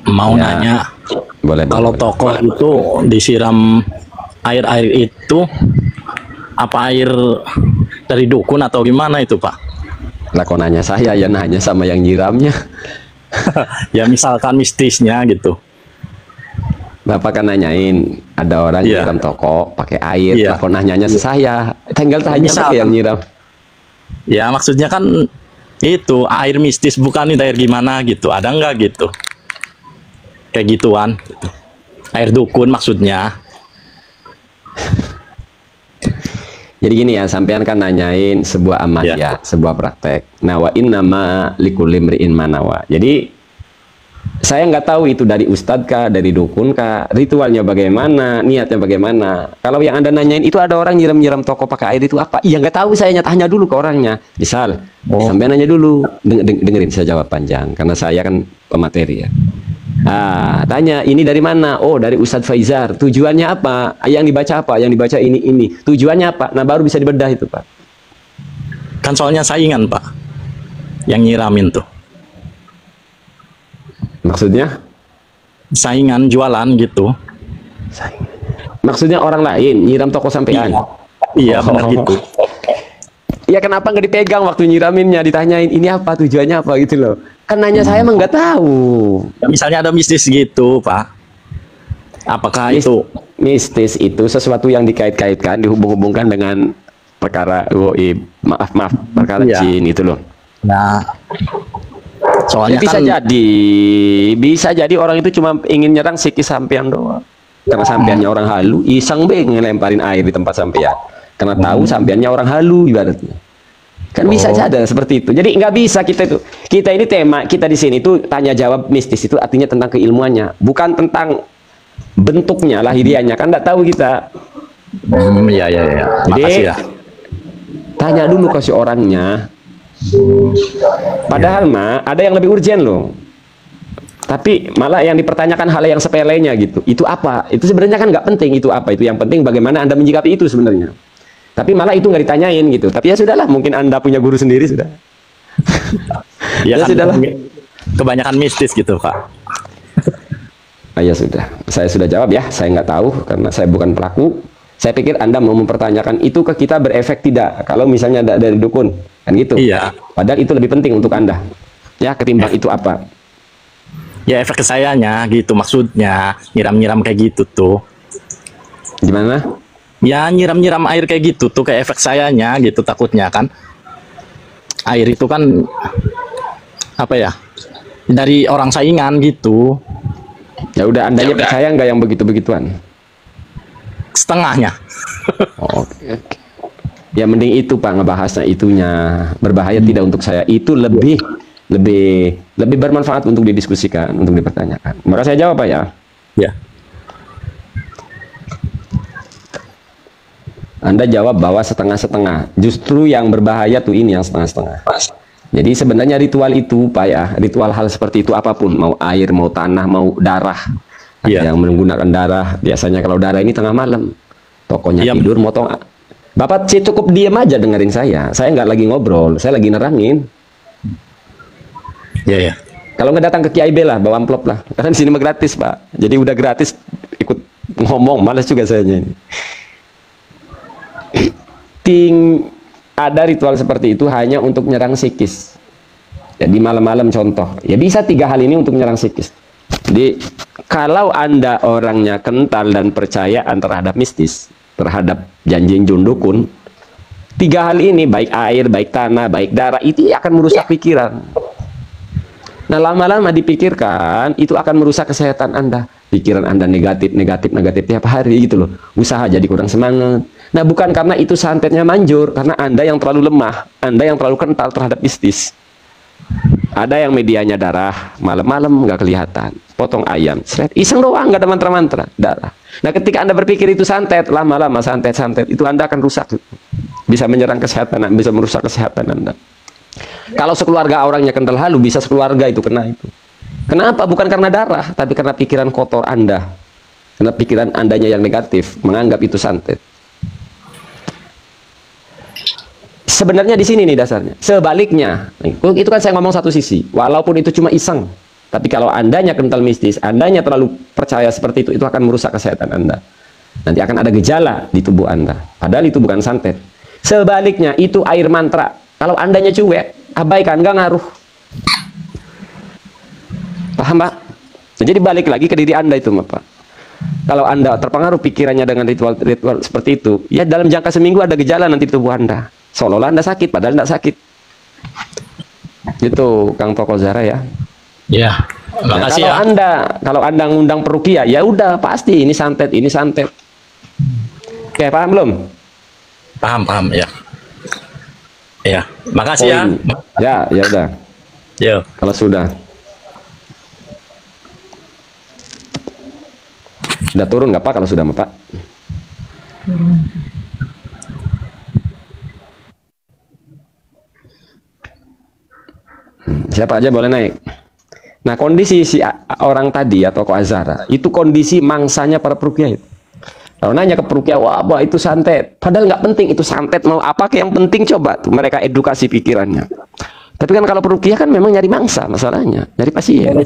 Mau Ya, nanya, boleh, boleh, kalau boleh. tokoh itu disiram air-air itu apa air dari dukun atau gimana itu, Pak? Lah kok nanya saya, ya nanya sama yang nyiramnya. Ya misalkan mistisnya gitu. Bapak kan nanyain, ada orang Iya, nyiram toko pakai air, lah iya. kok nanyanya ke saya. Tinggal Ya, tanya pakai yang misalkan, nyiram. ya maksudnya kan itu air mistis bukan itu air gimana gitu. Ada nggak gitu? Kayak gituan. Gitu. Air dukun maksudnya. Jadi gini ya, sampean kan nanyain sebuah Ya. amalia, sebuah praktek. Nah, wa innama likulli imri'in ma nawa. Jadi saya nggak tahu itu dari ustadz kah, dari dukun kah, ritualnya bagaimana, niatnya bagaimana. Kalau yang Anda nanyain itu ada orang nyiram-nyiram toko pakai air itu apa? Iya nggak tahu, saya tanya dulu ke orangnya. Misal, Oh, sampai nanya dulu, dengerin saya jawab panjang, karena saya kan pemateri ya. Ah, tanya, ini dari mana? Oh, dari Ustadz Faizar. Tujuannya apa? Yang dibaca apa? Yang dibaca ini. Tujuannya apa? Nah, baru bisa dibedah itu, Pak. kan soalnya saingan, Pak. Yang nyiramin tuh. Maksudnya? Saingan jualan gitu. Maksudnya orang lain nyiram toko sampean. Iya. Iya, benar gitu. Ya kenapa nggak dipegang waktu nyiraminnya, ditanyain ini apa, tujuannya apa gitu loh. Kan nanya saya emang nggak tahu. Ya, misalnya ada mistis gitu, Pak. Apakah Mis- itu Mistis itu sesuatu yang dikait-kaitkan, dihubung-hubungkan dengan perkara goib. Maaf, perkara Iya. jin itu loh. Nah, Ya, soalnya bisa kan jadi orang itu cuma ingin nyerang psikis sampean doang. Karena sampeannya orang halu, iseng be ngelemparin air di tempat sampean. Karena tahu sampeannya orang halu ibaratnya. Kan bisa Oh. saja seperti itu. Jadi nggak bisa kita ini tema kita di sini itu tanya jawab mistis itu artinya tentang keilmuannya, bukan tentang bentuknya, lahiriahnya. Kan nggak tahu kita. ya ya ya. Jadi Makasih ya. tanya dulu ke si orangnya. Padahal mah ada yang lebih urgen loh. Tapi malah yang dipertanyakan hal yang sepelenya gitu. Itu apa? Itu sebenarnya kan nggak penting itu apa. Itu yang penting bagaimana Anda menyikapi itu sebenarnya. Tapi malah itu nggak ditanyain gitu. Tapi ya sudahlah, mungkin Anda punya guru sendiri sudah. Ya Ya kan sudahlah. kebanyakan mistis gitu, Pak. Ah, ya sudah, saya sudah jawab ya. Saya nggak tahu karena saya bukan pelaku. Saya pikir Anda mau mempertanyakan itu ke kita berefek tidak. Kalau misalnya dari dukun, kan gitu. Iya. Padahal itu lebih penting untuk Anda. Ya, ketimbang itu apa? Ya efek ke sayanya gitu maksudnya. Nyiram-nyiram kayak gitu tuh. Gimana? Ya nyiram-nyiram air kayak gitu tuh kayak efek sayanya gitu takutnya kan. Air itu kan apa ya? Dari orang saingan gitu. Ya udah, Andanya percaya nggak yang begitu-begituan? Setengahnya. Oke. Ya mending itu Pak, ngebahasnya itunya. Berbahaya tidak untuk saya. Itu lebih bermanfaat untuk didiskusikan, untuk dipertanyakan. Maka saya jawab Pak ya. Ya. Anda jawab bahwa setengah-setengah. Justru yang berbahaya tuh ini yang setengah-setengah. Jadi sebenarnya ritual itu Pak ya, ritual hal seperti itu apapun, mau air, mau tanah, mau darah. Ada Iya. yang menggunakan darah. Biasanya kalau darah ini tengah malam. Tokonya Iya. tidur, motong. Bapak sih cukup diam aja dengerin saya. Saya nggak lagi ngobrol, saya lagi nerangin. Ya ya. Kalau nggak datang ke Kiai B lah, bawa amplop lah. Karena di sini mah gratis Pak. Jadi udah gratis ikut ngomong, malas juga saya ini. Ada ritual seperti itu hanya untuk menyerang psikis. Jadi malam-malam contoh. Ya bisa 3 hal ini untuk menyerang psikis. Jadi kalau Anda orangnya kental dan percayaan terhadap mistis, terhadap janji dukun, 3 hal ini baik air, baik tanah, baik darah itu akan merusak pikiran. Nah lama-lama dipikirkan itu akan merusak kesehatan Anda. Pikiran Anda negatif tiap hari gitu loh. Usaha jadi kurang semangat. Nah bukan karena itu santetnya manjur, karena Anda yang terlalu lemah, Anda yang terlalu kental terhadap mistis. Ada yang medianya darah, malam-malam nggak kelihatan, potong ayam, seret, iseng doang, nggak ada mantra-mantra, darah. Nah ketika Anda berpikir itu santet, lama-lama santet itu Anda akan rusak, bisa menyerang kesehatan, bisa merusak kesehatan Anda. Kalau sekeluarga orangnya kental halu, bisa sekeluarga itu kena itu. Kenapa? Bukan karena darah, tapi karena pikiran kotor Anda, karena pikiran Andanya yang negatif, menganggap itu santet. Sebenarnya di sini nih dasarnya. Sebaliknya, itu kan saya ngomong satu sisi. Walaupun itu cuma iseng, Tapi kalau andanya kental mistis, andanya terlalu percaya seperti itu akan merusak kesehatan Anda. Nanti akan ada gejala di tubuh Anda. Padahal itu bukan santet. Sebaliknya, itu air mantra. Kalau andanya cuek, abaikan, nggak ngaruh. Paham, Pak? Jadi balik lagi ke diri Anda itu, Pak. Kalau Anda terpengaruh pikirannya dengan ritual-ritual seperti itu, ya dalam jangka seminggu ada gejala nanti di tubuh Anda. Seolah-olah Anda sakit, padahal tidak sakit. Itu Kang Toko Zara ya. Ya, makasih Nah, kalau Anda ngundang perukia, ya udah pasti ini santet, ini santet. Oke, paham belum? Paham ya. Ya, makasih ya. Ya udah. Yo. Kalau sudah turun nggak Pak? Kalau sudah Pak? Siapa aja boleh naik. Nah, kondisi si orang tadi ya, tokoh Azhara, itu kondisi mangsanya para perukia itu. Kalau nanya ke perukia, wah itu santet. Padahal nggak penting itu santet mau apa, yang penting coba tuh mereka edukasi pikirannya. Tapi kan kalau perukia kan memang nyari mangsa masalahnya, nyari pasien.